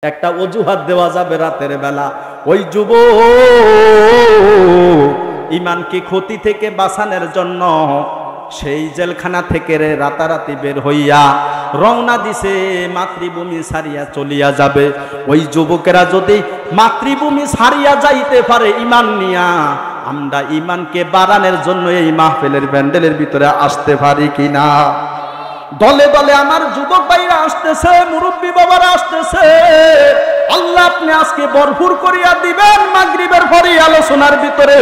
একটা অজুহাত দেওয়া যাবে রাতের বেলা, ওই যুবক ইমানকে ক্ষতি থেকে বাঁচানোর জন্য সেই জেলখানা থেকে রাতারাতি বের হইয়া রওনা দিছে মাতৃভূমি ছাড়িয়া চলিয়া যাবে। ওই যুবকেরা যদি মাতৃভূমি ছাড়িয়া যাইতে পারে ইমান নিয়া, আমরা ইমানকে বাড়ানোর জন্য এই মাহফিলের প্যান্ডেলের ভিতরে আসতে পারি কিনা? দলে দলে আমার যুবক ভাইরা আসতেছে, মুরব্বী বাবারা আসতেছে। আল্লাহ আপনি আজকে ভরপুর করিয়া দিবেন মাগরিবের পরে আলোচনার ভিতরে।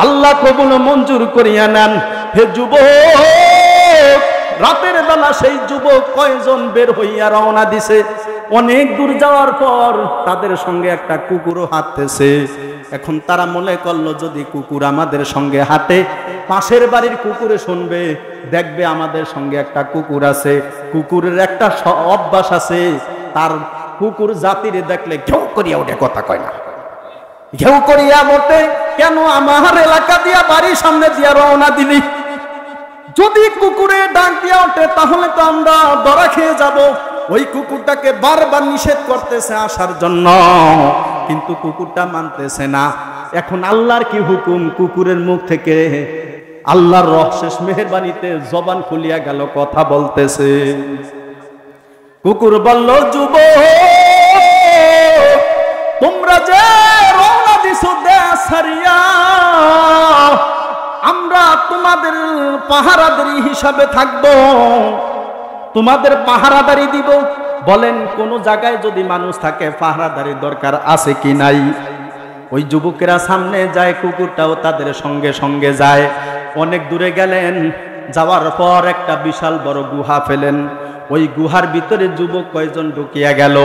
আল্লাহ কবুল মঞ্জুর করিয়া নেন। হে যুবক, রাতের বেলা সেই যুবক কয়জন বের হইয়া রওনা দিছে। অনেক দূর যাওয়ার পর তাদের সঙ্গে একটা কুকুরও হাঁটতেছে। এখন তারা মনে করলো যদি কুকুর আমাদের সঙ্গে হাঁটে, পাশের বাড়ির কুকুরে শুনবে, দেখবে আমাদের সঙ্গে একটা কুকুর আছে। কুকুরের একটা অভ্যাস আছে, তার কুকুর জাতিরে দেখলে ঘেউ করিয়া ওঠে, কথা কয় না, ঘেউ করিয়া ওঠে। কেন? আমার এলাকা দিয়া বাড়ির সামনে দিয়া রওনা দিলি, যদি কুকুরে ডাক দিয়া ওঠে তাহলে তো আমরা ধরা খেয়ে যাব। ওই কুকুরটাকে বারবার নিষেধ করতেছে আসার জন্য, কিন্তু কুকুরটা মানতেছে না। এখন আল্লাহর কি হুকুম, কুকুরের মুখ থেকে আল্লাহর রহস্যের মেহেরবানিতে জবান খুলিয়া গেল, কথা বলতেছে। কুকুর বলল, যুবক তোমরা যে রওনা দিছো দেশ ছাড়িয়া, আমরা তোমাদের পাহারাদারি হিসাবে থাকবো, তোমাদের পাহারাদারি দিব। বলেন কোন জায়গায় যদি মানুষ থাকে পাহারাদারি দরকার আছে কি নাই? ওই যুবকেরা সামনে যায়, কুকুরটাও তাদের সঙ্গে সঙ্গে যায়। অনেক দূরে গেলেন, যাওয়ার পর একটা বিশাল বড় গুহা পেলেন। ওই গুহার ভিতরে যুবক কয়জন ঢুকিয়া গেল।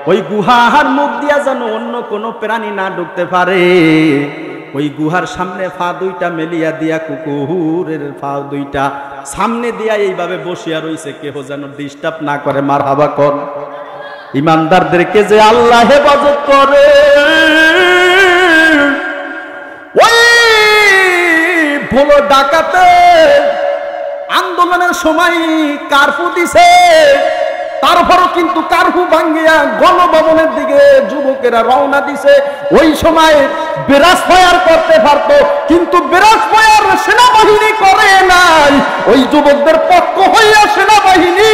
ওই গুহার মুখ দিয়া যেন অন্য কোনো প্রাণী না ঢুকতে পারে। ওই গুহার সামনে পা দুইটা মেলিয়া দিয়া, কুকুরের পা দুইটা সামনে দিয়া এইভাবে বসিয়া রইছে, কেহ যেন ডিস্টার্ব না করে। মারহাবা কর। ইমানদারদেরকে যে আল্লাহ হেফাজত করে। ওই ভোলো ডাকাতে আন্দোলনের সময় কারফু দিছে, তারপরও কিন্তু কারফু ভাঙ্গিয়া গণভবনের দিকে যুবকেরা রওনা দিছে। ওই সময় বিরাজ ফায়ার করতে পারত, কিন্তু বিরাজ ফায়ার সেনাবাহিনী করে নাই। ওই যুবকদের পক্ষ হইয়া সেনাবাহিনী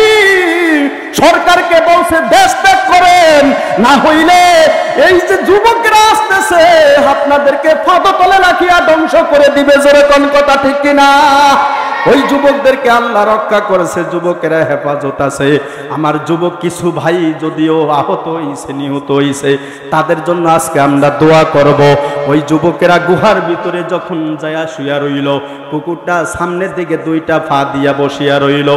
সরকারকে বলছে দেশ ত্যাগ করেন, না হইলে এই যে যুবকেরা আসতেছে আপনাদেরকে ফাঁদতলে রাখিয়া ধ্বংস করে দিবে। জোরে কোন কথা ঠিক কিনা? ওই যুবকদেরকে আল্লাহ রক্ষা করেছে, যুবকেরা হেফাজত আছে। আমার যুবক কিছু ভাই যদিও আহত হইছে, নিহত হইছে, তাদের জন্য আজকে আমরা দোয়া করব। ওই যুবকেরা গুহার ভিতরে যখন যায়া শুয়া রইল, কুকুরটা সামনের দিকে দুইটা পা দিয়া বসিয়া রইল।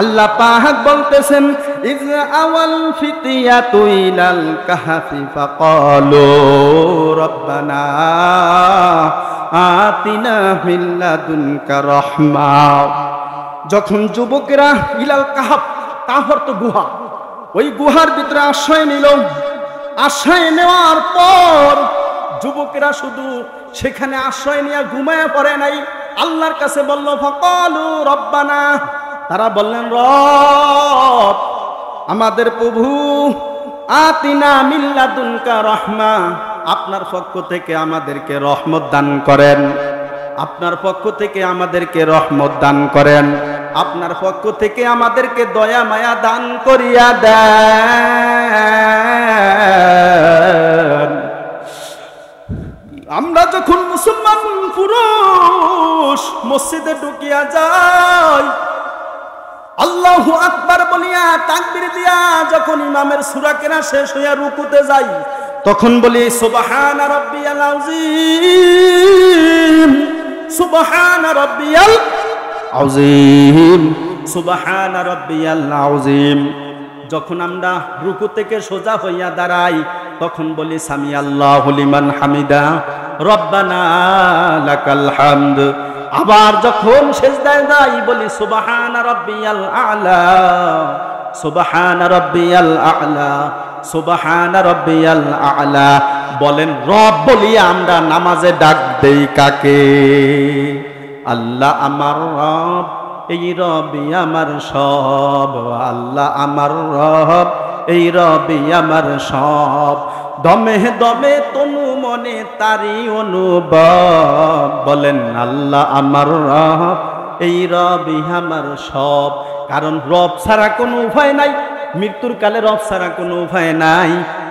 আল্লাহ পাক বলতেছেন, ইজ আওয়াল ফিতিয়াতু ইলাল কাহফি ফাকালু রব্বানা আতিনা মিন লাদুনকা রাহমা। যখন যুবকেরা ইলাল কাহফ, কাহফ তো গুহা, ওই গুহার ভিতরে আশ্রয় নিল। আশ্রয় নেওয়ার পর যুবকেরা শুধু সেখানে আশ্রয় নিয়ে ঘুমায়া পড়ে নাই, আল্লাহর কাছে বলল ফাকালু রব্বানা, তারা বললেন রব আমাদের প্রভু, আতিনা মিন লাদুনকা রাহমা, আপনার পক্ষ থেকে আমাদেরকে রহমত দান করেন, আপনার পক্ষ থেকে আমাদেরকে রহমত দান করেন, আপনার পক্ষ থেকে আমাদেরকে দয়া মায়া দান করিয়া দেন। আমরা যখন মুসলমান পুরুষ মসজিদে ঢুকিয়া যাই, আল্লাহু আকবার বলিয়া তাকবীর দিয়া যখন ইমামের সূরা কেরা শেষ হইয়া রুকুতে যাই, তখন বলি সুবহানা রাব্বিয়াল আযীম, সুবহানা রাব্বিয়াল আযীম, সুবহানা রাব্বিয়াল আযীম। যখন আমরা রুকু থেকে সোজা হইয়া দাঁড়াই, তখন বলি সামি আল্লাহু লিমান হামিদা, রব্বানা লাকাল হামদ। আবার যখন সিজদায় যাই বলি সুবহানা রাব্বিয়াল আ'লা, সুবহানা রাব্বিয়াল আ'লা, সুবহানা রাব্বিয়াল আ'লা। বলেন রব বলিয়া আমরা নামাজে ডাক দেই কাকে? আল্লাহ আমার রব, এই রবই আমার সব। আল্লাহ আমার রব, এই রবি আমার সব, দমে দমে তনু মনে তারি অনুভব, বলেন আল্লাহ আমার রব, এই রবি আমার সব। কারণ রব ছাড়া কোনো উপায় নাই, মৃত্যুর কালে রব ছাড়া কোনো উপায় নাই,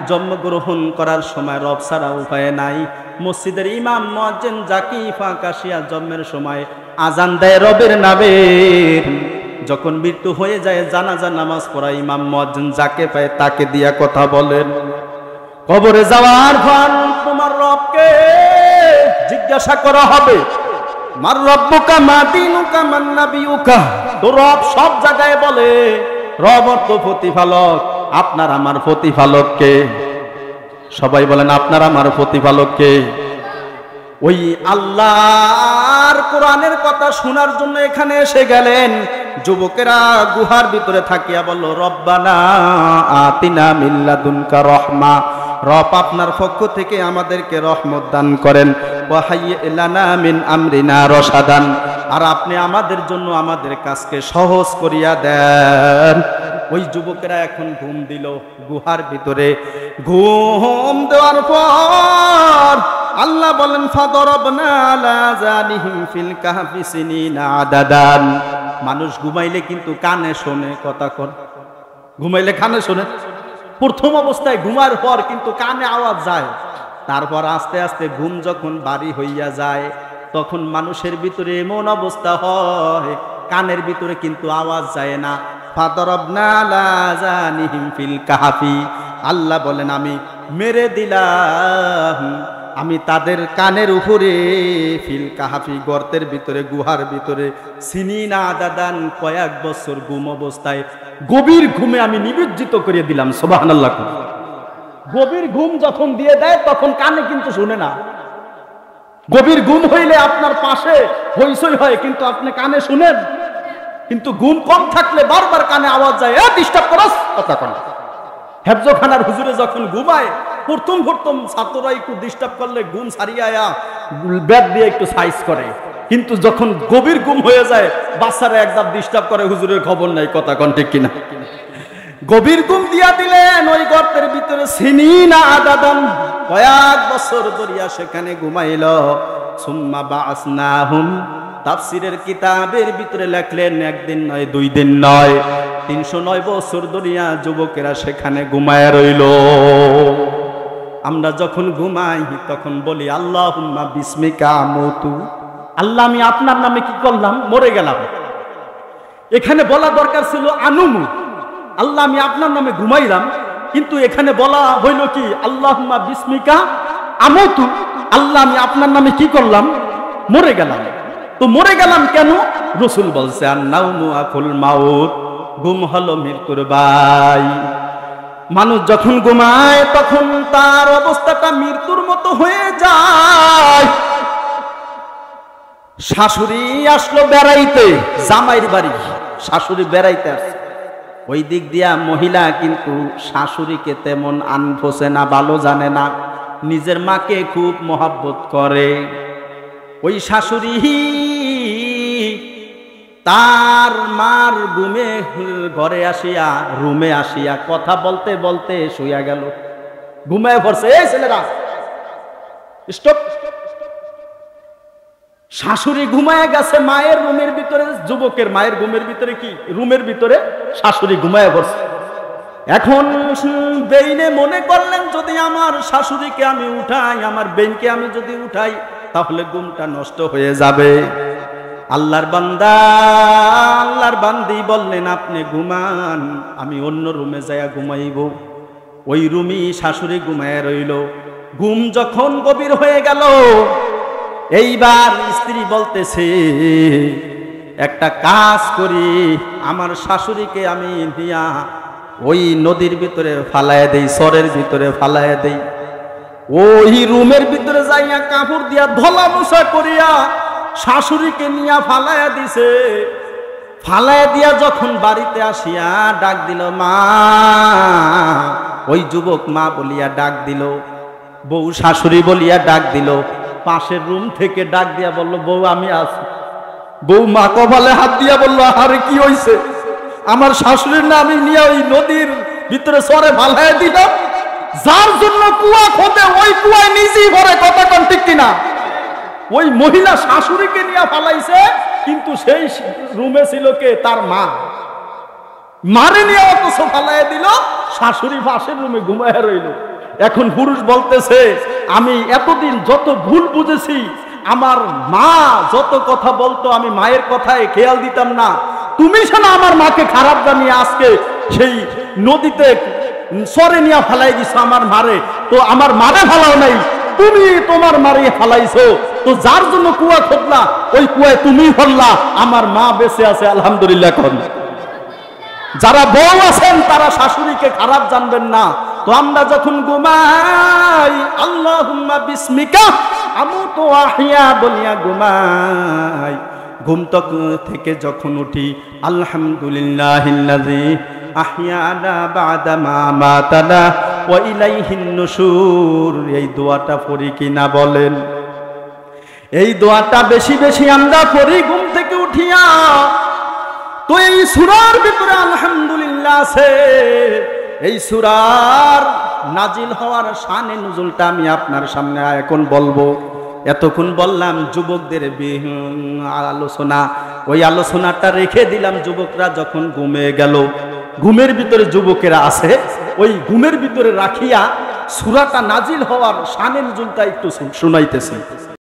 জন্মগ্রহণ করার সময় রব ছাড়া উপায় নাই। মসজিদের ইমাম মুয়াজ্জিন যাকে ফাঁক আসিয়া জন্মের সময় আজান দেয় রবের নামে, যখন মৃত্যু হয়ে যায় জানাজা নামাজ পড়া ইমাম মুয়াজ্জিন যাকে পায় তাকে দিয়া কথা বলেন। কবরে যাওয়ার পর তোমার রবকে জিজ্ঞাসা করা হবে, মার রব্বুকা মা দীনুকা মান নাবিয়ুকা। তো রব সব জায়গায় বলে রব অর্থ প্রতিপালক, আপনার আমার প্রতিপালক কে? সবাই বলেন আপনার আমার প্রতিপালক কে? ওই আল্লাহর কোরআনের কথা শোনার জন্য এখানে এসে গেলেন। যুবকেরা গুহার ভিতরে থাকিয়া বলল, রব্বানা আতিনা মিন লাদুনকা রহমা, রব আপনার পক্ষ থেকে আমাদেরকে রহমত দান করেন, ওয়া হাইয়্যি লানা মিন আমরিনা রশাদান, আর আপনি আমাদের জন্য আমাদের কাজকে সহজ করিয়া দেন। ওই যুবকেরা এখন ঘুম দিল গুহার ভিতরে। ঘুম দেওয়ার পর আল্লাহ বলেন, ফাদরাবনা আলা জানিহিম ফিল কাহফি সিনিনা আদাদান। মানুষ ঘুমাইলে কিন্তু কানে শোনে, কথা কর, ঘুমাইলে কানে শোনে। প্রথম অবস্থায় ঘুমার পর কিন্তু কানে আওয়াজ যায়, তারপর আস্তে আস্তে ঘুম যখন বাড়ি হইয়া যায় তখন মানুষের ভিতরে এমন অবস্থা হয় কানের ভিতরে কিন্তু আওয়াজ যায় না। ফাদরাবনা আলা জানিহিম ফিল কাহফি, আল্লাহ বলেন আমি মেরে দিলাম, আমি তাদের কানের উপরে ফিল কাহাফি গর্তের ভিতরে গুহার ভিতরে সিনিনা আদাদান কয়েক বছর ঘুম অবস্থায় গভীর ঘুমে আমি নিমজ্জিত করে দিলাম। সুবহানাল্লাহ। গভীর ঘুম যখন দিয়ে দেয় তখন কানে কিন্তু শুনে না। গভীর ঘুম হইলে আপনার পাশে হইচই হয় কিন্তু আপনি কানে শুনেন, কিন্তু ঘুম কম থাকলে বারবার কানে আওয়াজ যায়, এ ডিস্টার্ব করস, কথা কন। হেফজখানার হুজুরে যখন ঘুমায় প্রথম ছাত্ররা একটু ডিস্টার্ব করলে ঘুম সারিয়া ব্যাট দিয়ে একটু সাইজ করে, কিন্তু যখন গভীর ঘুম হয়ে যায় বাচ্চারা একদম ডিস্টার্ব করে, হুজুরের খবর নাই, কথা কন ঠিক কিনা। গভীর ঘুম দিয়া দিলেন ওই গর্তের ভিতরে সিনিনা আদাদান, কয়েক বছর ধরিয়া সেখানে ঘুমাইল। সুম্মা বাআসনাহুম, তাফসীরের কিতাবের ভিতরে লেখলেন একদিন নয়, 2 দিন নয়, 309 বছর ধরিয়া যুবকেরা সেখানে ঘুমায় রইল। আমরা যখন ঘুমাই তখন বলি আল্লাহুম্মা বিসমিকা আমুতু, আল্লাহ আমি আপনার নামে কি করলাম, মরে গেলাম। এখানে বলা দরকার ছিল আনুমু, আল্লাহ আমি আপনার নামে ঘুমাইলাম, কিন্তু এখানে বলা হইল কি আল্লাহুম্মা বিসমিকা আমুতু, আল্লাহ আমি আপনার নামে কি করলাম, মরে গেলাম। তো মরে গেলাম কেন? রাসূল বলছে আন-নাওমু আকুল মাউত, ঘুম হলো মৃত্যুর ভাই। মানুষ যখন ঘুমায় তখন তার অবস্থাটা মৃত্যুর মতো হয়ে যায়। শাশুড়ি আসলো বেড়াইতে, জামাইর বাড়ি, শাশুড়ি বেড়াইতে আসছে, ওই দিক দিয়া মহিলা কিন্তু শাশুড়িকে তেমন আনফোসে না, ভালো জানে না, নিজের মাকে খুব মহব্বত করে। ওই শাশুড়ি তার মার ঘরে আসিয়া রুমে আসিয়া কথা বলতে বলতে শুইয়া গেল, ঘুমায় পড়ছে। এই ছেলেরা স্টপ। শাশুড়ি ঘুমায় গেছে মায়ের রুমের ভিতরে, যুবকের মায়ের রুমের ভিতরে, কি রুমের ভিতরে শাশুড়ি ঘুমায় পড়ছে। এখন বেইনে মনে করলেন যদি আমার শাশুড়িকে আমি উঠাই, আমার বেইনকে আমি যদি উঠাই তাহলে ঘুমটা নষ্ট হয়ে যাবে। আল্লাহর বান্দা, আল্লাহর বান্দি বললেন আপনি ঘুমান, আমি অন্য রুমে যাইয়া ঘুমাইব। ওই রুমই শাশুড়ি ঘুমায় রইল। ঘুম যখন গভীর হয়ে গেল, এইবার স্ত্রী বলতেছে একটা কাজ করি, আমার শাশুড়িকে আমি নিয়া ওই নদীর ভিতরে ফালাইয়া দেই, সরের ভিতরে ফালাইয়া দেই। ওই রুমের ভিতরে যাইয়া কাপড় দিয়া ধলা মোছা করিয়া শাশুড়িকে নিয়া ফালাইয়া দিছে। ফালাইয়া দিয়া যখন বাড়িতে আসিয়া ডাক দিল মা, ওই যুবক মা বলিয়া ডাক দিল, বউ শাশুড়ি বলিয়া ডাক দিল। পাশের রুম থেকে ডাক দিয়া বলল বউ আমি আছি। বউ মা কপালে হাত দিয়া বলল আরে কি হইছে, আমার শাশুড়ির না আমি নিয়ে ওই নদীর ভিতরে সরে ফালায় দিল, যার জন্য কুয়া খোঁদে ওই কুয়ায় নিজেই ভরে, কথা কোন ঠিক কিনা? ওই মহিলা শাশুড়িকে নিয়ে ফালাইছে, কিন্তু সেই রুমে ছিল কে? তার মা। মারে নিয়ে অথচ ফালায় দিল, শাশুড়ি পাশের রুমে ঘুমায় রইল। এখন পুরুষ বলতেছে, আমি এতদিন যত ভুল বুঝেছি, আমার মা যত কথা বলতো আমি মায়ের কথায় খেয়াল দিতাম না, তুমি শোনা আমার মাকে খারাপ জানিয়ে আজকে সেই নদীতে সরে নিয়ে ফালাই দিছো আমার মারে। তো আমার মারে ফালাও নাই, তুমি তোমার মারে ফালাইছো। তো যার জন্য কুয়া খোদলা ওই কুয়ায় তুমি ফেললা, আমার মা বেঁচে আছে আলহামদুলিল্লাহ। কোন যারা বউ আছেন তারা শাশুড়িকে খারাপ জানবেন না। তো আমরা যখন ঘুমাই আল্লাহুম্মা বিসমিকা আমুতু ওয়া আহইয়া বলিয়া ঘুমাই, ঘুম থেকে যখন উঠি আলহামদুলিল্লাহিল্লাযী আহইয়ানা বা'দা মা আমাতানা ওয়া ইলাইহিন নুশুর, এই দোয়াটা পড়ি কিনা বলেন? এই দোয়াটা বেশি বেশি আমরা পড়ি ঘুম থেকে উঠিয়া। তো এই সূরার ভিতরে আলহামদুলিল্লাহ আছে। এই সূরার নাজিল হওয়ার শানে নুজুলটা আমি আপনার সামনে এখন বলবো। এতক্ষণ বললাম যুবকদের আলোচনা, ওই আলোচনাটা রেখে দিলাম যুবকরা যখন ঘুমিয়ে গেল। ঘুমের ভিতরে যুবকেরা আছে, ওই ঘুমের ভিতরে রাখিয়া সূরাটা নাজিল হওয়ার শানে নুজুলটা একটু শুনাইতেছি।